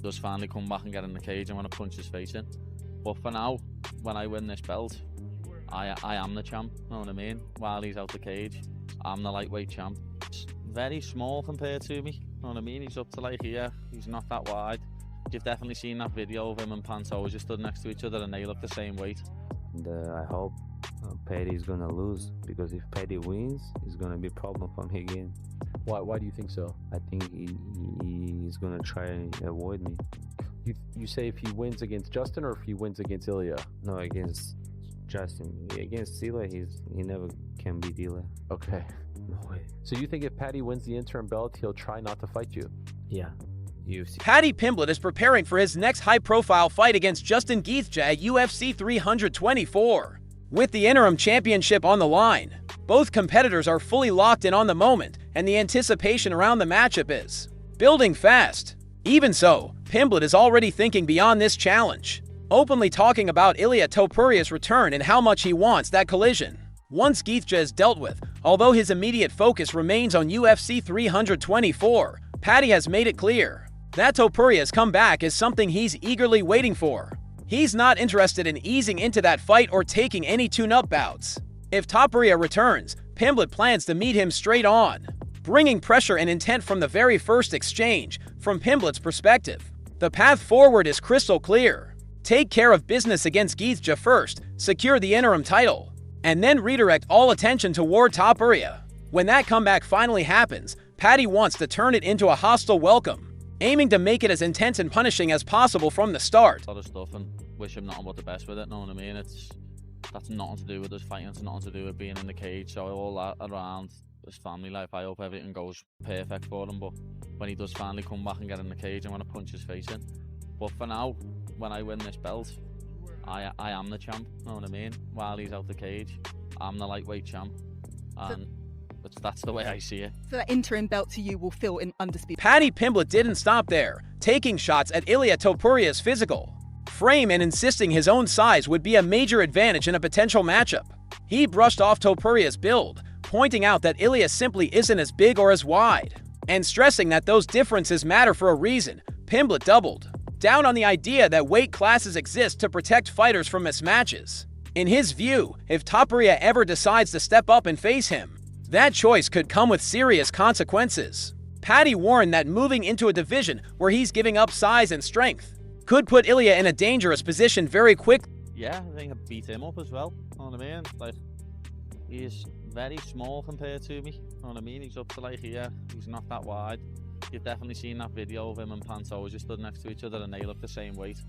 does finally come back and get in the cage, I'm going to punch his face in. But for now, when I win this belt, I am the champ, you know what I mean? While he's out the cage, I'm the lightweight champ. It's very small compared to me, you know what I mean? He's up to like here, he's not that wide. You've definitely seen that video of him and Pantoja just stood next to each other and they look the same weight. And I hope Paddy is gonna lose, because if Paddy wins, it's gonna be a problem for me again. Why do you think so? I think he's gonna try and avoid me. You say if he wins against Justin or if he wins against Ilya? No, against Justin. Against Ilya, he never can beat Ilya. Okay. No way. So you think if Paddy wins the interim belt, he'll try not to fight you? Yeah. UFC. Paddy Pimblett is preparing for his next high-profile fight against Justin Gaethje at UFC 324. With the interim championship on the line, both competitors are fully locked in on the moment, and the anticipation around the matchup is building fast. Even so, Pimbeltt is already thinking beyond this challenge, openly talking about Ilia Topuria's return and how much he wants that collision. Once Gaethje is dealt with, although his immediate focus remains on UFC 324, Paddy has made it clear that Topuria's comeback is something he's eagerly waiting for. He's not interested in easing into that fight or taking any tune-up bouts. If Topuria returns, Pimbeltt plans to meet him straight on, bringing pressure and intent from the very first exchange. From Pimblett's perspective, the path forward is crystal clear. Take care of business against Gaethje first, secure the interim title, and then redirect all attention toward Topuria. When that comeback finally happens, Paddy wants to turn it into a hostile welcome, aiming to make it as intense and punishing as possible from the start. A lot of stuff, and wish him nothing but the best with it, know what I mean? That's nothing to do with us fighting, it's nothing to do with being in the cage, so all that around his family life, I hope everything goes perfect for him, but when he does finally come back and get in the cage, I'm going to punch his face in. But for now, when I win this belt, I am the champ, know what I mean? While he's out the cage, I'm the lightweight champ, and that's the way I see it. So that interim belt to you will feel undisputed. Paddy Pimblett didn't stop there, taking shots at Ilia Topuria's physical frame and insisting his own size would be a major advantage in a potential matchup. He brushed off Topuria's build, pointing out that Ilia simply isn't as big or as wide, and stressing that those differences matter for a reason. Pimbeltt doubled down on the idea that weight classes exist to protect fighters from mismatches. In his view, if Topuria ever decides to step up and face him, that choice could come with serious consequences. Paddy warned that moving into a division where he's giving up size and strength could put Ilia in a dangerous position very quickly. Yeah, I think I beat him up as well, know what I mean? Like, he's very small compared to me, know what I mean? He's up to like here, he's not that wide. You've definitely seen that video of him and Pantoja just stood next to each other and they look the same weight.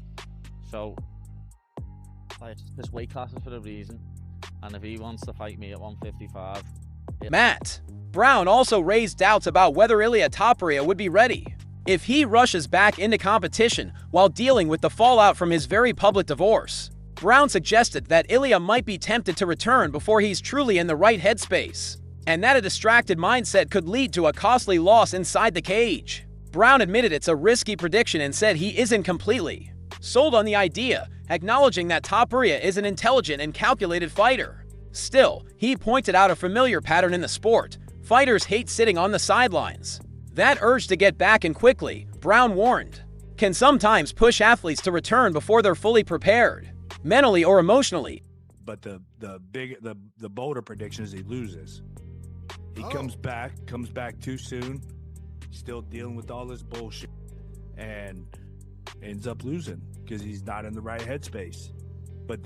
So, like, this weight class is for a reason, and if he wants to fight me at 155... Matt Brown also raised doubts about whether Ilia Topuria would be ready if he rushes back into competition while dealing with the fallout from his very public divorce. Brown suggested that Ilia might be tempted to return before he's truly in the right headspace, and that a distracted mindset could lead to a costly loss inside the cage. Brown admitted it's a risky prediction and said he isn't completely sold on the idea, acknowledging that Topuria is an intelligent and calculated fighter. Still, he pointed out a familiar pattern in the sport. Fighters hate sitting on the sidelines. That urge to get back in quickly, Brown warned, can sometimes push athletes to return before they're fully prepared, mentally or emotionally. But the bolder prediction is he loses. He comes back too soon, still dealing with all this bullshit, and ends up losing because he's not in the right headspace. But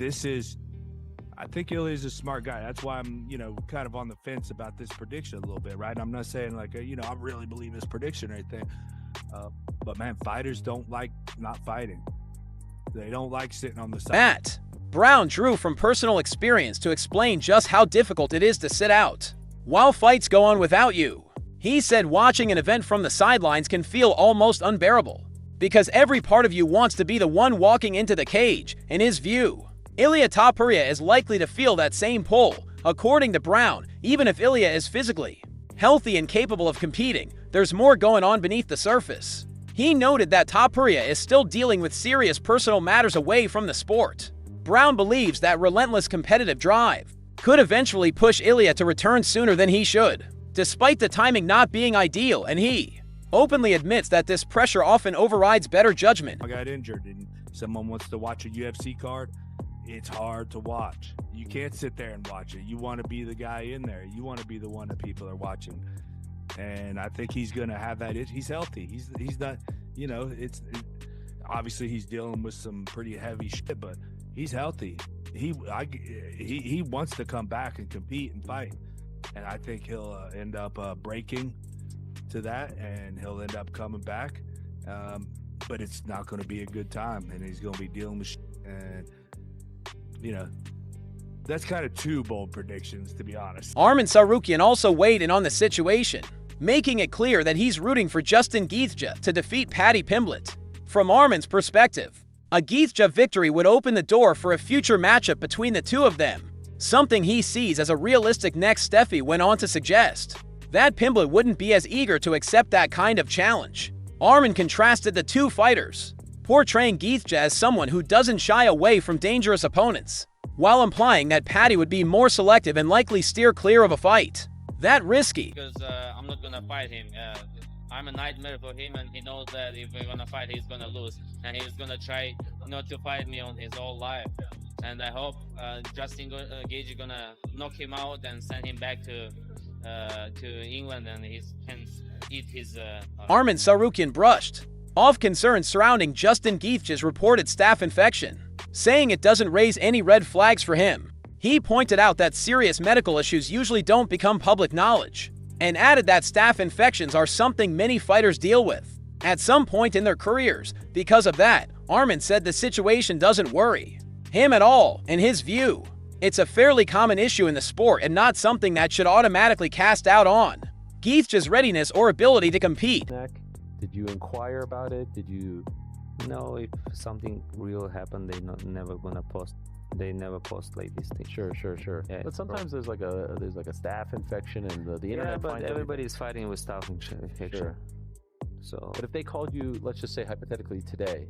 I think Ilya's a smart guy. That's why I'm, kind of on the fence about this prediction a little bit, right? I'm not saying like, I really believe this prediction or anything. But man, fighters don't like not fighting. They don't like sitting on the side. Matt Brown drew from personal experience to explain just how difficult it is to sit out while fights go on without you. He said watching an event from the sidelines can feel almost unbearable because every part of you wants to be the one walking into the cage. In his view, Ilia Topuria is likely to feel that same pull. According to Brown, even if Ilia is physically healthy and capable of competing, there's more going on beneath the surface. He noted that Topuria is still dealing with serious personal matters away from the sport. Brown believes that relentless competitive drive could eventually push Ilia to return sooner than he should, despite the timing not being ideal, and he openly admits that this pressure often overrides better judgment. I got injured and someone wants to watch a UFC card, it's hard to watch. You can't sit there and watch it. You want to be the guy in there. You want to be the one that people are watching. And I think he's going to have that. He's healthy. He's not, you know, obviously he's dealing with some pretty heavy shit, but he's healthy. He wants to come back and compete and fight. And I think he'll end up breaking to that, and he'll end up coming back. But it's not going to be a good time, and he's going to be dealing with shit. And, you know, that's kind of two bold predictions, to be honest. Arman Tsarukyan also weighed in on the situation, making it clear that he's rooting for Justin Gaethje to defeat Paddy Pimblett. From Arman's perspective, a Gaethje victory would open the door for a future matchup between the two of them, something he sees as a realistic next step. He went on to suggest that Pimbeltt wouldn't be as eager to accept that kind of challenge. Arman contrasted the two fighters, portraying Gaethje as someone who doesn't shy away from dangerous opponents, while implying that Paddy would be more selective and likely steer clear of a fight that risky. Because I'm not gonna fight him. I'm a nightmare for him, and he knows that if we're gonna fight, he's gonna lose, and he's gonna try not to fight me on his whole life. And I hope Justin Gaethje gonna knock him out and send him back to England, and he can eat his. Arman Tsarukyan brushed off concerns surrounding Justin Gaethje's reported staph infection, saying it doesn't raise any red flags for him. He pointed out that serious medical issues usually don't become public knowledge, and added that staph infections are something many fighters deal with at some point in their careers. Because of that, Arman said the situation doesn't worry him at all. In his view, it's a fairly common issue in the sport and not something that should automatically cast doubt on Gaethje's readiness or ability to compete. Did you inquire about it? Did you? No, if something real happened, never gonna post. They never post like this thing. Sure. Yeah, But sometimes there's like a staph infection, and the internet. Yeah, but finds everybody's fighting with staph infection. Sure. So. But if they called you, let's just say hypothetically today,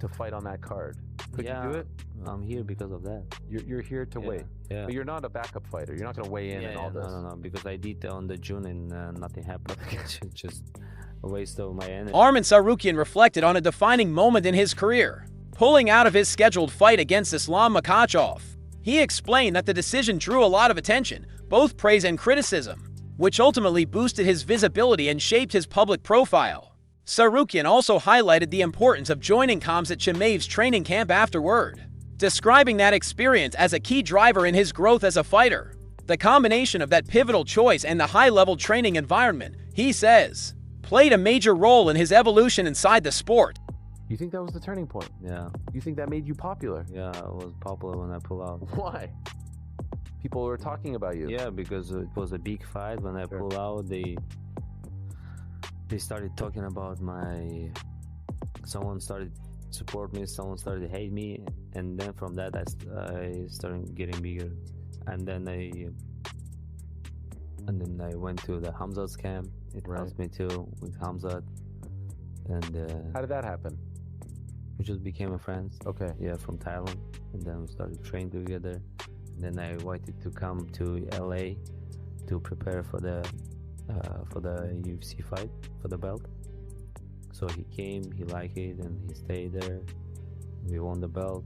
to fight on that card, could you do it? I'm here because of that. You're here to wait. Yeah. But you're not a backup fighter. You're not going to weigh in and all this. No, because I did on the June and nothing happened. Just a waste of my energy. Arman Tsarukyan reflected on a defining moment in his career, pulling out of his scheduled fight against Islam Makhachev. He explained that the decision drew a lot of attention, both praise and criticism, which ultimately boosted his visibility and shaped his public profile. Tsarukyan also highlighted the importance of joining Khamzat Chimaev's training camp afterward, describing that experience as a key driver in his growth as a fighter. The combination of that pivotal choice and the high-level training environment, he says, played a major role in his evolution inside the sport. You think that was the turning point? Yeah. You think that made you popular? Yeah, I was popular when I pulled out. Why? People were talking about you. Yeah, because it was a big fight. When I pulled out, they started talking about someone started support me, someone started hate me, and then from that I started getting bigger. And then I went to the Khamzat's camp. It helped me too with Khamzat. And how did that happen? We just became friends. Okay. Yeah, from Thailand, and then we started training together. And then I wanted to come to LA to prepare for the UFC fight for the belt. So he came, he liked it, and he stayed there. We won the belt.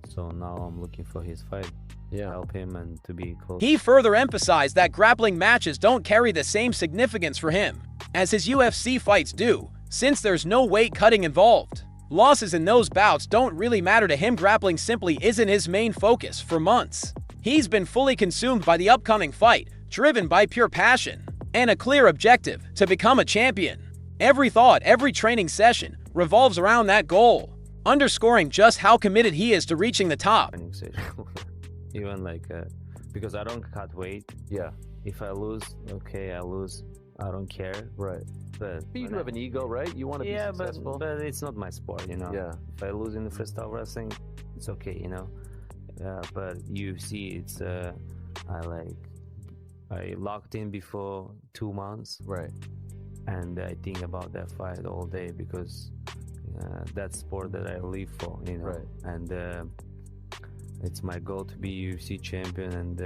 So now I'm looking for his fight. Yeah. Help him and to be close. He further emphasized that grappling matches don't carry the same significance for him as his UFC fights do, since there's no weight cutting involved. Losses in those bouts don't really matter to him. Grappling simply isn't his main focus. For months, he's been fully consumed by the upcoming fight, driven by pure passion and a clear objective to become a champion. Every thought, every training session revolves around that goal, underscoring just how committed he is to reaching the top. Even because I don't cut weight. Yeah. If I lose, okay, I lose. I don't care. Right. But you do have an ego, right? You want to be successful. but it's not my sport, you know. Yeah. If I lose in the freestyle wrestling, it's okay, you know. But UFC, it's I locked in before 2 months. Right. And I think about that fight all day because that's sport that I live for, you know. Right. And it's my goal to be UFC champion, and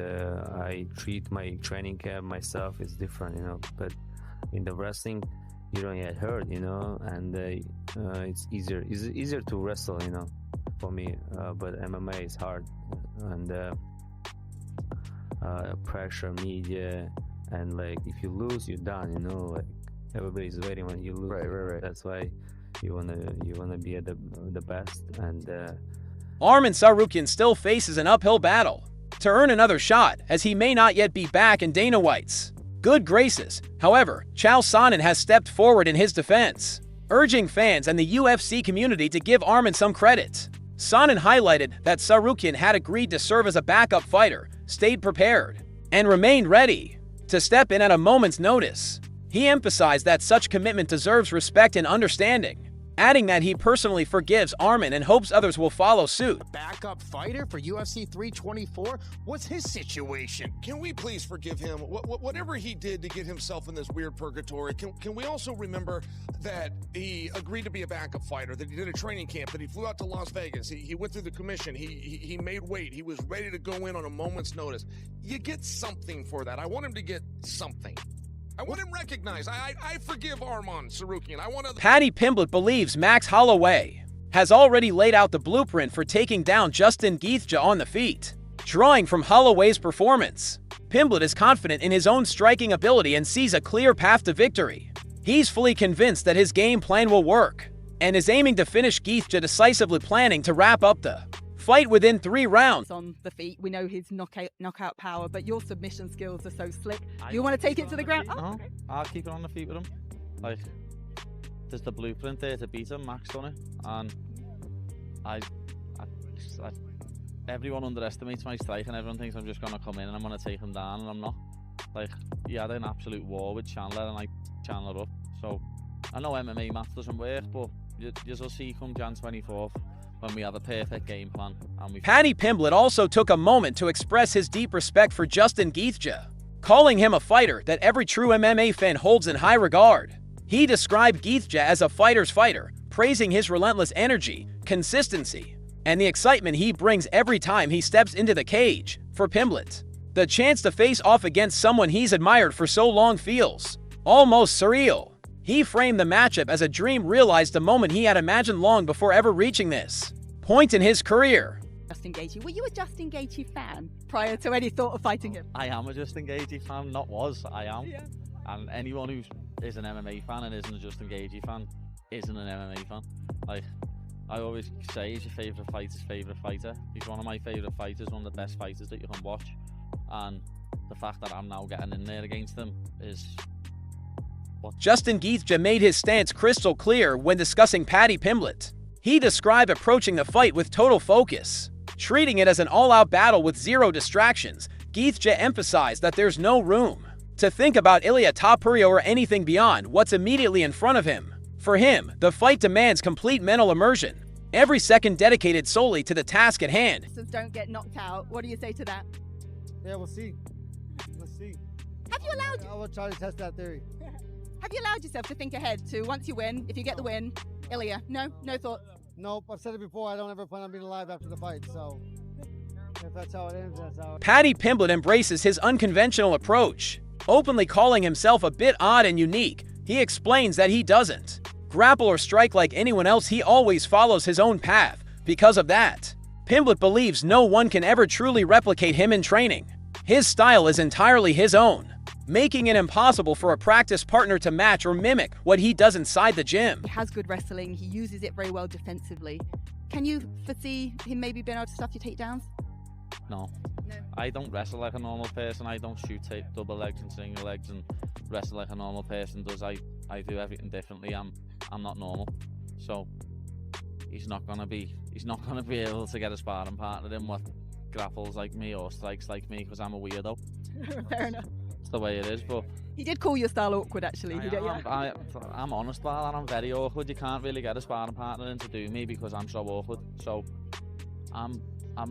I treat my training camp myself is different, you know. But in the wrestling, you don't get hurt, you know, and it's easier to wrestle, you know, for me. But MMA is hard, and pressure, media, and like if you lose, you're done, you know. Like everybody's waiting when you lose. Right. That's why you wanna be at the best. And Arman Tsarukyan still faces an uphill battle to earn another shot, as he may not yet be back in Dana White's good graces. However, Chael Sonnen has stepped forward in his defense, urging fans and the UFC community to give Arman some credit. Sonnen highlighted that Tsarukyan had agreed to serve as a backup fighter, stayed prepared, and remained ready to step in at a moment's notice. He emphasized that such commitment deserves respect and understanding, adding that he personally forgives Arman and hopes others will follow suit. Backup fighter for UFC 324? What's his situation? Can we please forgive him? Whatever he did to get himself in this weird purgatory, can we also remember that he agreed to be a backup fighter, that he did a training camp, that he flew out to Las Vegas, he went through the commission, he made weight, he was ready to go in on a moment's notice. You get something for that. I want him to get something. I want him recognized. I forgive Arman Tsarukyan. I want to... Paddy Pimblett believes Max Holloway has already laid out the blueprint for taking down Justin Gaethje on the feet. Drawing from Holloway's performance, Pimblett is confident in his own striking ability and sees a clear path to victory. He's fully convinced that his game plan will work, and is aiming to finish Gaethje decisively, planning to wrap up the fight within 3 rounds. On the feet, we know his knockout power, but your submission skills are so slick. You want to take it to the ground? No, okay. I'll keep it on the feet with him. Like, there's the blueprint there to beat him. Max done it, and everyone underestimates my strike, and everyone thinks I'm just gonna come in and I'm gonna take him down, and I'm not. Like, he had an absolute war with Chandler, and I Chandler up. So I know MMA math doesn't work, but you'll see come Jan 24th. When we have a perfect game plan. And Paddy Pimblett also took a moment to express his deep respect for Justin Gaethje, calling him a fighter that every true MMA fan holds in high regard. He described Gaethje as a fighter's fighter, praising his relentless energy, consistency, and the excitement he brings every time he steps into the cage. For Pimblett, the chance to face off against someone he's admired for so long feels almost surreal. He framed the matchup as a dream realized the moment he had imagined long before ever reaching this point in his career. Justin Gaethje, were you a Justin Gaethje fan prior to any thought of fighting him? I am a Justin Gaethje fan, not was, I am. Yeah. And anyone who is an MMA fan and isn't a Justin Gaethje fan isn't an MMA fan. Like, I always say, he's your favourite fighter's favourite fighter. He's one of my favourite fighters, one of the best fighters that you can watch. And the fact that I'm now getting in there against him is... Justin Gaethje made his stance crystal clear when discussing Paddy Pimblett. He described approaching the fight with total focus, treating it as an all-out battle with zero distractions. Gaethje emphasized that there's no room to think about Ilia Topuria or anything beyond what's immediately in front of him. For him, the fight demands complete mental immersion, every second dedicated solely to the task at hand. Don't get knocked out. What do you say to that? Yeah, we'll see. We'll see. Have you allowed... I will try to test that theory. Have you allowed yourself to think ahead to once you win, if you get the win, Ilia? No thoughts? Nope, I've said it before, I don't ever plan on being alive after the fight, so if that's how it ends, that's how it... Paddy Pimblett embraces his unconventional approach, openly calling himself a bit odd and unique. He explains that he doesn't grapple or strike like anyone else, he always follows his own path. Because of that, Pimblett believes no one can ever truly replicate him in training. His style is entirely his own, making it impossible for a practice partner to match or mimic what he does inside the gym. He has good wrestling, he uses it very well defensively. Can you foresee him maybe being able to stuff your takedowns? No. I don't wrestle like a normal person. I don't shoot double legs and single legs and wrestle like a normal person does. I do everything differently. I'm not normal. So he's not gonna be able to get a sparring partner in what grapples like me or strikes like me, because I'm a weirdo. Fair enough. It's the way it is. But he did call your style awkward, actually. I'm honest, Val, and I'm very awkward. You can't really get a sparring partner in to do me because I'm so awkward. So I'm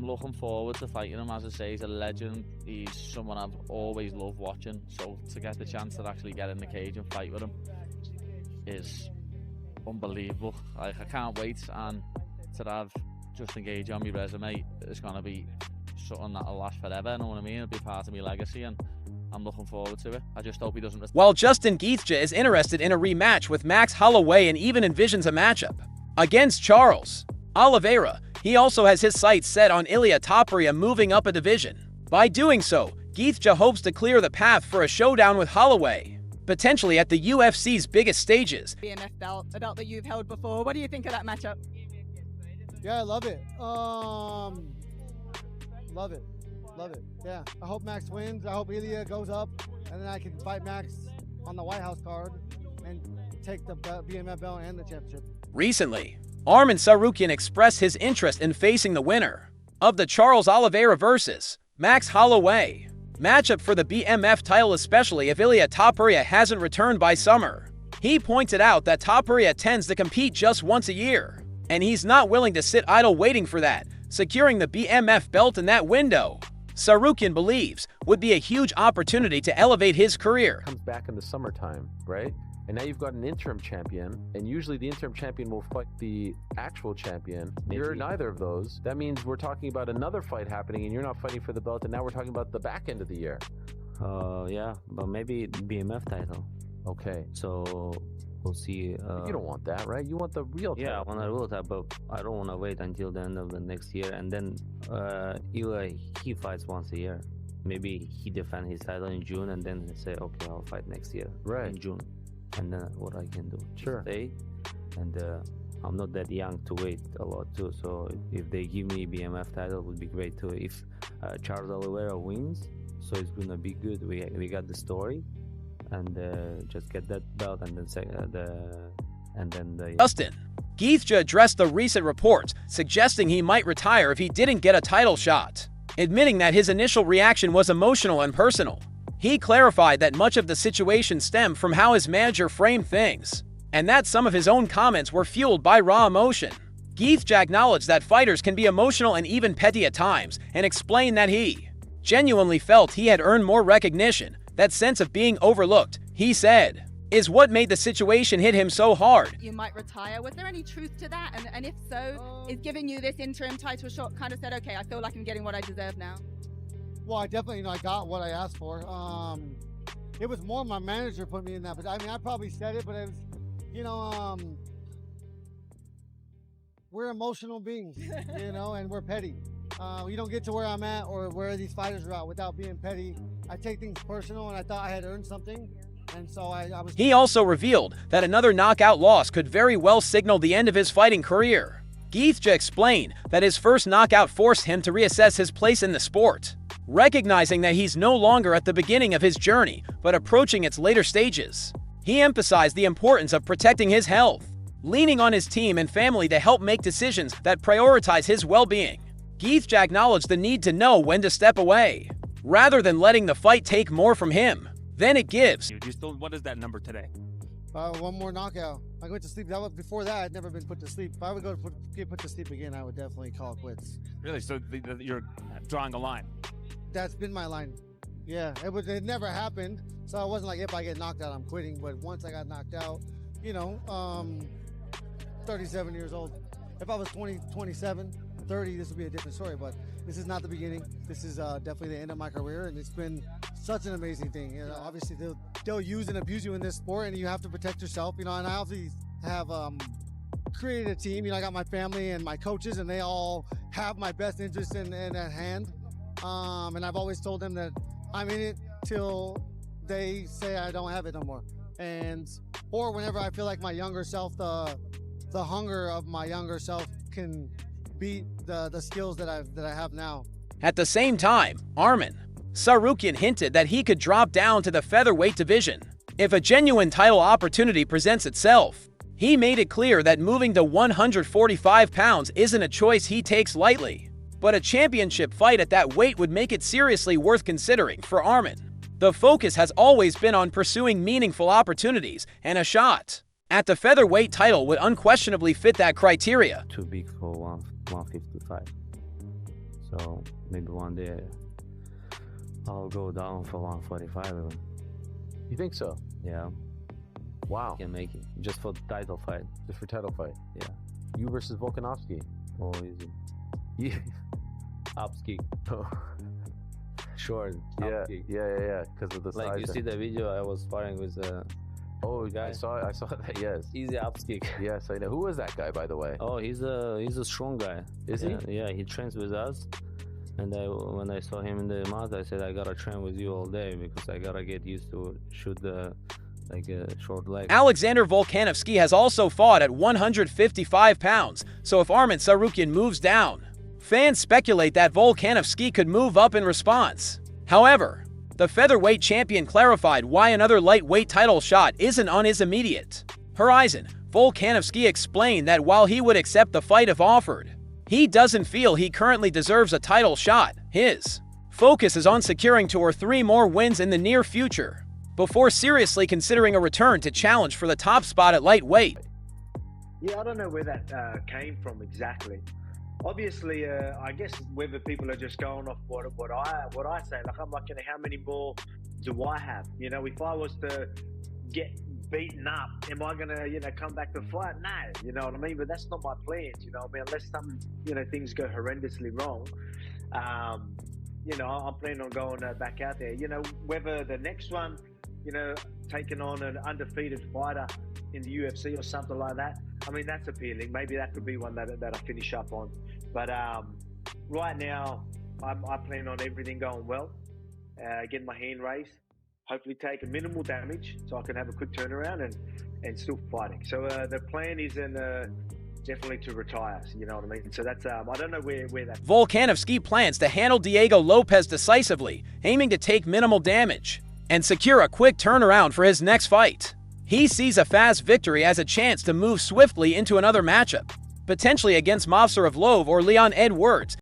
looking forward to fighting him. As I say, he's a legend. He's someone I've always loved watching. So to get the chance to actually get in the cage and fight with him is unbelievable. Like, I can't wait, and to have Justin Gaethje on my resume is going to be something that'll last forever, you know what I mean? It'll be part of my legacy, and I'm looking forward to it. I just hope he doesn't... While Justin Gaethje is interested in a rematch with Max Holloway and even envisions a matchup against Charles Oliveira, he also has his sights set on Ilia Topuria moving up a division. By doing so, Gaethje hopes to clear the path for a showdown with Holloway, potentially at the UFC's biggest stages. BMF belt, a belt that you've held before. What do you think of that matchup? Yeah, I love it. Love it. Love it. Yeah. I hope Max wins. I hope Ilia goes up, and then I can fight Max on the White House card and take the BMF belt and the championship. Recently, Arman Tsarukyan expressed his interest in facing the winner of the Charles Oliveira versus Max Holloway matchup for the BMF title, especially if Ilia Topuria hasn't returned by summer. He pointed out that Topuria tends to compete just once a year, and he's not willing to sit idle waiting for that. Securing the BMF belt in that window, Tsarukyan believes, would be a huge opportunity to elevate his career. Comes back in the summertime, right? And now you've got an interim champion, and usually the interim champion will fight the actual champion. You're neither of those. That means we're talking about another fight happening, and you're not fighting for the belt, and now we're talking about the back end of the year. Yeah, but maybe BMF title. Okay. So we'll see. You don't want that, right? You want the real title. Yeah, I want a real title, but I don't want to wait until the end of the next year. And then Ilia, he fights once a year. Maybe he defends his title in June, and then say, okay, I'll fight next year in June. And then what I can do, just stay, and I'm not that young to wait a lot too. So if they give me BMF title, it would be great too. If Charles Oliveira wins, so it's gonna be good. We got the story, and just get that belt, and then Justin Gaethje addressed the recent reports suggesting he might retire if he didn't get a title shot, admitting that his initial reaction was emotional and personal. He clarified that much of the situation stemmed from how his manager framed things, and that some of his own comments were fueled by raw emotion. Gaethje acknowledged that fighters can be emotional and even petty at times, and explained that he genuinely felt he had earned more recognition. That sense of being overlooked, he said, is what made the situation hit him so hard. You might retire. Was there any truth to that? And if so, is giving you this interim title shot kind of said, okay, I feel like I'm getting what I deserve now? Well, I definitely, I got what I asked for. It was more my manager put me in that, but I mean, I probably said it, but it was, we're emotional beings, and we're petty. You don't get to where I'm at or where these fighters are at without being petty. I take things personal, and I thought I had earned something, and so I was... He also revealed that another knockout loss could very well signal the end of his fighting career. Gaethje explained that his first knockout forced him to reassess his place in the sport, recognizing that he's no longer at the beginning of his journey, but approaching its later stages. He emphasized the importance of protecting his health, leaning on his team and family to help make decisions that prioritize his well-being. Gaethje acknowledged the need to know when to step away, rather than letting the fight take more from him than it gives. What is that number today? One more knockout. I went to sleep. Before that, I'd never been put to sleep. If I would get put to sleep again, I would definitely call it quits. Really? So you're drawing a line? That's been my line. Yeah, it never happened. So I wasn't like, if I get knocked out, I'm quitting. But once I got knocked out, 37 years old. If I was 20, 27, 30, this would be a different story. But this is not the beginning. This is definitely the end of my career, and it's been such an amazing thing. Obviously they'll use and abuse you in this sport, and you have to protect yourself. And I obviously have created a team. I got my family and my coaches, and they all have my best interest in at hand. And I've always told them that I'm in it till they say I don't have it no more. Or whenever I feel like my younger self, the hunger of my younger self can beat the skills that I have now. At the same time, Arman Tsarukyan hinted that he could drop down to the featherweight division if a genuine title opportunity presents itself. He made it clear that moving to 145 pounds isn't a choice he takes lightly, but a championship fight at that weight would make it seriously worth considering for Arman. The focus has always been on pursuing meaningful opportunities, and a shot at the featherweight title would unquestionably fit that criteria. Too big for 155. So maybe one day I'll go down for 145 even. You think so? Yeah. Wow. Can make it. Just for title fight. Just for title fight? Yeah. You versus Volkanovski? Oh, easy. up kick. Oh. Short. Yeah, Up kick. yeah. Because of the Like size. you see the video, I was sparring with Oh, guy. I saw that. Yes. easy up kick. Yes, I know. Who was that guy, by the way? Oh, he's a strong guy. Is he? Yeah, he trains with us. And when I saw him in the mat, I said I gotta train with you all day because I gotta get used to shoot the short leg. Alexander Volkanovski has also fought at 155 pounds, so if Arman Tsarukyan moves down, fans speculate that Volkanovski could move up in response. However, the featherweight champion clarified why another lightweight title shot isn't on his immediate horizon. Volkanovski explained that while he would accept the fight if offered, he doesn't feel he currently deserves a title shot. His focus is on securing 2 or 3 more wins in the near future, before seriously considering a return to challenge for the top spot at lightweight. Yeah, I don't know where that came from exactly. Obviously, I guess whether people are just going off what I say. Like, I'm like, how many more do I have? You know, if I was to get beaten up, am I gonna, come back to fight? No, you know what I mean? But that's not my plans, you know what I mean? Unless some, things go horrendously wrong. I'm planning on going back out there. Whether the next one, taking on an undefeated fighter in the UFC or something like that, I mean, that's appealing. Maybe that could be one that I finish up on. But right now, I plan on everything going well, getting my hand raised, hopefully taking minimal damage so I can have a quick turnaround and still fighting. So the plan is definitely to retire, you know what I mean? So that's, I don't know where that... Volkanovski plans to handle Diego Lopez decisively, aiming to take minimal damage and secure a quick turnaround for his next fight. He sees a fast victory as a chance to move swiftly into another matchup, potentially against Movsarevlov or Leon Edwards,